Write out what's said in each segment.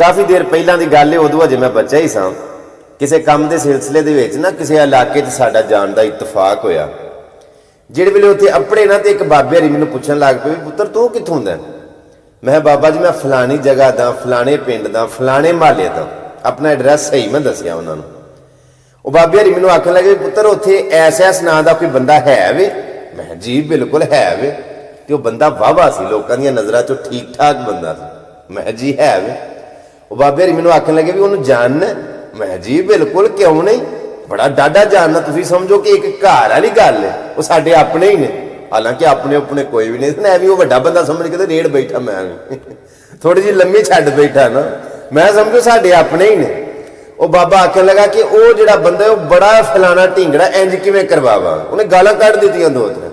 काफ़ी देर पहला की गल है, उदों अजे मैं बच्चा ही सा। किसी काम के सिलसिले दे विच ना किसी इलाके साडा जाण दा इतफाक होया। जिहड़े वेले उत्थे अपड़े ना तो एक बाबे हरी मैनूं पुछण लग पे, पुत्तर तू कित्थों दा? मैं बाबा जी मैं फलानी जगह दा, फलाने पिंड दा, फलाने महल्ले दा। अपना एड्रैस सही मैं दसिया उन्होंने। वो बाबे हरी मैनूं आखण लगे, पुत्तर उत्थे ऐस नां दा कोई बंदा है वे? मैं जी बिल्कुल है वे। तो बंदा वाहवा सी, लोगों दी नज़रां चों ठीक ठाक बंदा सी। मैं जी है वे। वो बाबे हरी मैनूं आखण लगे भी उन्होंने जानना? मैं जी बिल्कुल, क्यों नहीं, बड़ा डाढा जानना। तुसीं समझो कि एक घर वाली गल है, वो साडे अपने ही ने। हालांकि अपने अपने कोई भी नहीं, मैं भी वो वड्डा बंदा समझ के रेड़ बैठा, मैं थोड़ी जी लम्मी छड्ड बैठा ना, मैं समझो साडे अपने ही ने। वो बाबा आखन लगा कि वो जिहड़ा बंदा है वो बड़ा फलाना ढींगड़ा, इंज किवें करवावा। उन्हें गालां कढ़ दित्तियां दो तीन।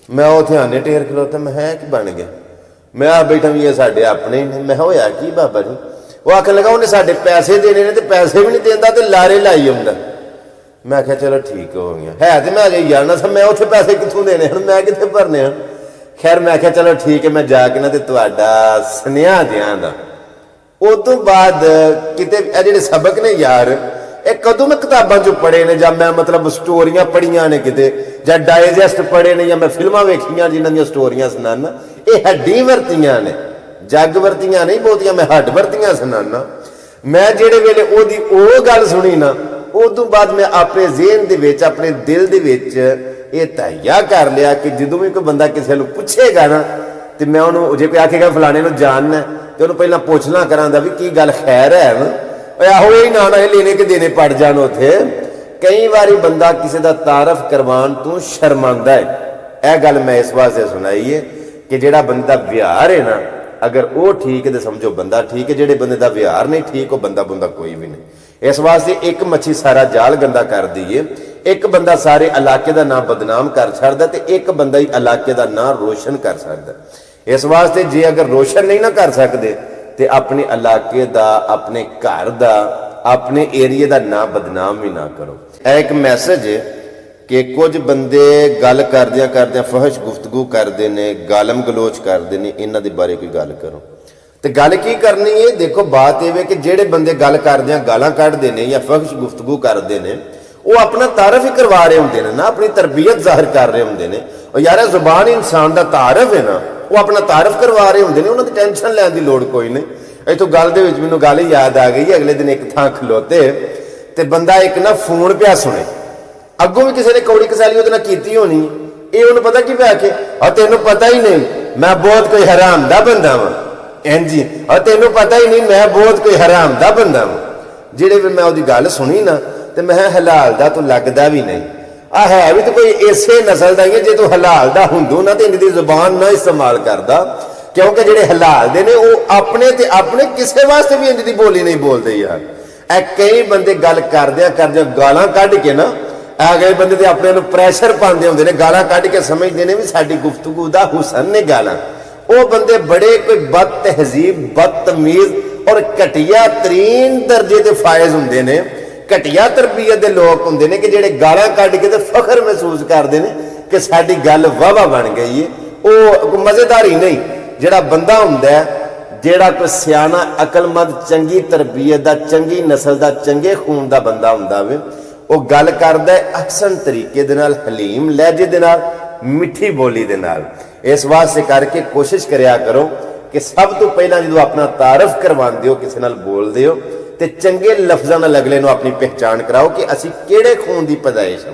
मैं उत्थे आने टेर खलोता, मैं है कि बन गया, मैं आ बैठा भी ये साडे अपने ही ने। मैं होया की बाबा जी? वो आखन लगा उन्हें साडे पैसे देने ने, पैसे भी नहीं देंदा ते लारे लाई आउंदा। मैं आख्या चलो ठीक हो गया, है तो मैं अजे जाना सा, मैं उत्थे पैसे कित्थों देने हैं, मैं कित्थे भरने हैं। खैर मैं आख्या चलो ठीक है, मैं जाके ना ते तुहाडा सुनेहा दियां। उस तो बाद किते जिहड़े सबक ने यार, ये कदों मैं किताबां चों पढ़े ने, जां मैं मतलब स्टोरियां पढ़ियां ने किते, जां डाइजैसट पढ़े ने, जां मैं फिल्मां वेखियां जिन्हां दीयां स्टोरियां सुनाना। ये हड्डी वरतियां ने, जग वरतियां नहीं बहुतियां, मैं हड्ड वरतियां सुनाना। मैं जिहड़े वेले ओदी ओह गल सुनी ना, उस तो बाद मैं अपने ज़हन दे विच, अपने दिल दे विच ये तैयार कर लिया कि जदों भी कोई बंदा किसी को पूछेगा ना, तो मैं उन्होंने जे कोई आखेगा फलाने को जानना, तो उन्होंने पहला पूछना करांदा भी की गल खैर है ना, आहो ही ना लेने के देने पड़ जान। उथे कई बारी बंदा किसी का तारफ करवान तो शर्मांदा है। यह गल मैं इस वास्ते सुनाई है कि जिहड़ा बंदा व्यवहार है ना, अगर वो ठीक है तो समझो बंदा ठीक है, जिहड़े बंदे का व्यवहार नहीं ठीक, वो बंदा बुंदा कोई भी नहीं। इस वास्ते एक मच्छी सारा जाल गंदा कर दी है, एक बंदा सारे इलाके का नाम बदनाम कर छड़दा ते एक बंदा ही इलाके का नाम रोशन कर सकता। इस वास्ते जे अगर रोशन नहीं ना कर सकते तो अपने इलाके का, अपने घर का, अपने एरिए का नाम बदनाम भी ना करो। एक मैसेज है कि कुछ बंदे गल करदियां करदियां फहश गुफ्तगू करते हैं, गालम गलोच करते हैं, इन्हां दे बारे कोई गल करो। तो गल की करनी है? देखो बात यह है कि जेडे बंदे गल करदियां गालां कढ़दे ने या फहश गुफ्तगू करते हैं, वो अपना तारफ ही करवा रहे होंगे ना, अपनी तरबियत जाहिर कर रहे होंगे ने। और यार जुबान इंसान का तारफ है ना, वो अपना तारफ करवा रहे होंगे ने, उन्होंने टेंशन लैन की लोड़ कोई नहीं। इतों गल दे विच मैनूं गल याद आ गई। अगले दिन एक थां खलोते ते बंदा एक ना फोन पिया सुने, अगों भी किसी ने कौड़ी कसाली उहदे नाल कीती होनी, ये उन्हें पता की पे आखे, और तेनों पता ही नहीं मैं बहुत कोई हराम दा बंदा वां, इंजी, और तेनों पता ही नहीं मैं बहुत कोई हराम दा बंदा वां। जिहड़े भी मैं उहदी गल सुनी ना, तो मैं हलाल दा तो लगदा भी नहीं, आ है भी तो कोई इसे नस्ल दा ही है। जे तू हलाल दा हुंदू ना तो इनकी जुबान ना इस्तेमाल करदा, क्योंकि जिहड़े हलाल दे ने वो अपने ते अपने किसी वास्ते भी इंज दी बोली नहीं बोलते यार। ए कई बंदे गल करदियां करदियां गालां कढ के ना, आ गए बंदे ते अपने प्रैशर पाते होंगे ने, गालां कढ के समझते हैं भी साडी गुफ्तगू दा हुसन ने गालां। वो बंदे बड़े कोई बद तहजीब, बदतमीज और घटिया तरीन दर्जे के फायज होंगे ने, घटिया तरबियत के लोग होंगे ने कि जेडे गालां कढ के फखर महसूस करते हैं कि साडी गल वाहवा बन गई है। वो मजेदार ही नहीं, जिहड़ा बंदा हुंदा जिहड़ा कोई सियाना अकलमंद चंगी तरबियत का, चंगी नस्ल का, चंगे खून का बंदा हुंदा वे, वो गल करदा है अहसन तरीके दे नाल, हलीम लहजे दे नाल, मिठी बोली दे नाल। इस वास्ते करके कोशिश करया करो कि सब तो पहला जो अपना तारफ करवांदे हो, किसी नाल बोलदे हो, ते चंगे लफ्जां नाल अगले नूं अपनी पहचान कराओ कि असीं किहड़े खून दी पैदाइश।